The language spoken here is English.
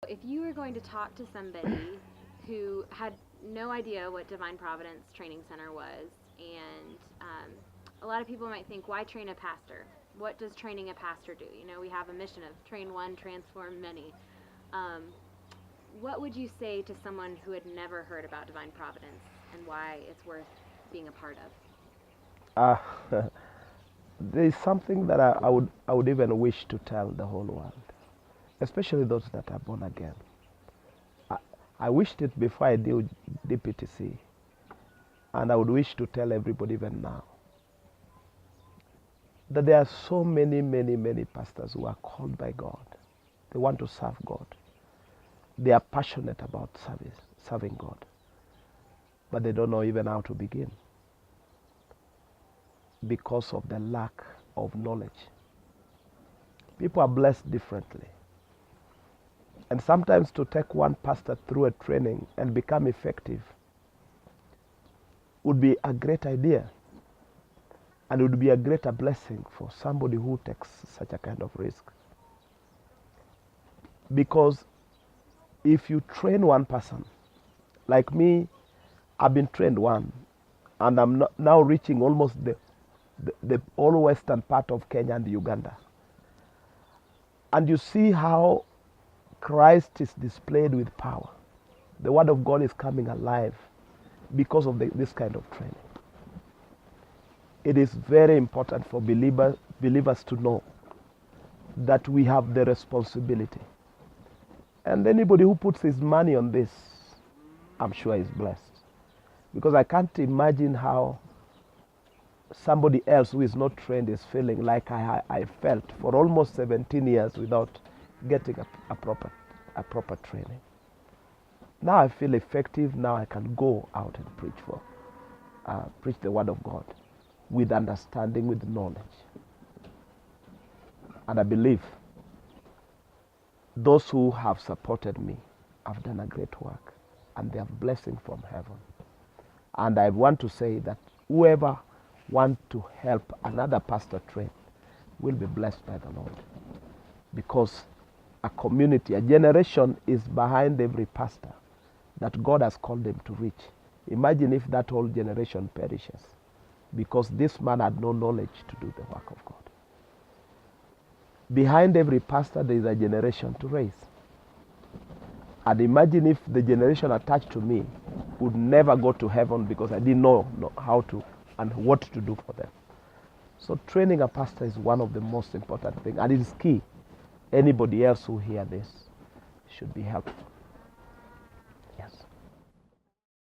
If you were going to talk to somebody who had no idea what Divine Providence Training Center was, and a lot of people might think, why train a pastor? What does training a pastor do? You know, we have a mission of train one, transform many. Um, what would you say to someone who had never heard about Divine Providence and why it's worth being a part of? There is something that I would even wish to tell the whole world, especially those that are born again. I, I wished it before I did DPTC, and I would wish to tell everybody even now that there are so many, many, many pastors who are called by God. They want to serve God. They are passionate about serving God, but they don't know even how to begin because of the lack of knowledge. People are blessed differently. And sometimes to take one pastor through a training and become effective would be a great idea, and would be a greater blessing for somebody who takes such a kind of risk. Because if you train one person, like me, I've been trained one, and I'm now reaching almost the all western part of Kenya and Uganda. And you see how Christ is displayed with power. The Word of God is coming alive because of this kind of training. It is very important for believers to know that we have the responsibility. And anybody who puts his money on this, I'm sure is blessed. Because I can't imagine how somebody else who is not trained is feeling like I felt for almost 17 years without getting a proper training. Now I feel effective. Now I can go out and preach the Word of God with understanding, with knowledge. And I believe those who have supported me have done a great work, and they have blessing from heaven. And I want to say that whoever wants to help another pastor train will be blessed by the Lord, because a community, a generation is behind every pastor that God has called them to reach. Imagine if that whole generation perishes because this man had no knowledge to do the work of God. Behind every pastor there is a generation to raise. And imagine if the generation attached to me would never go to heaven because I didn't know how to and what to do for them. So training a pastor is one of the most important things, and it is key. Anybody else who hear this should be helpful.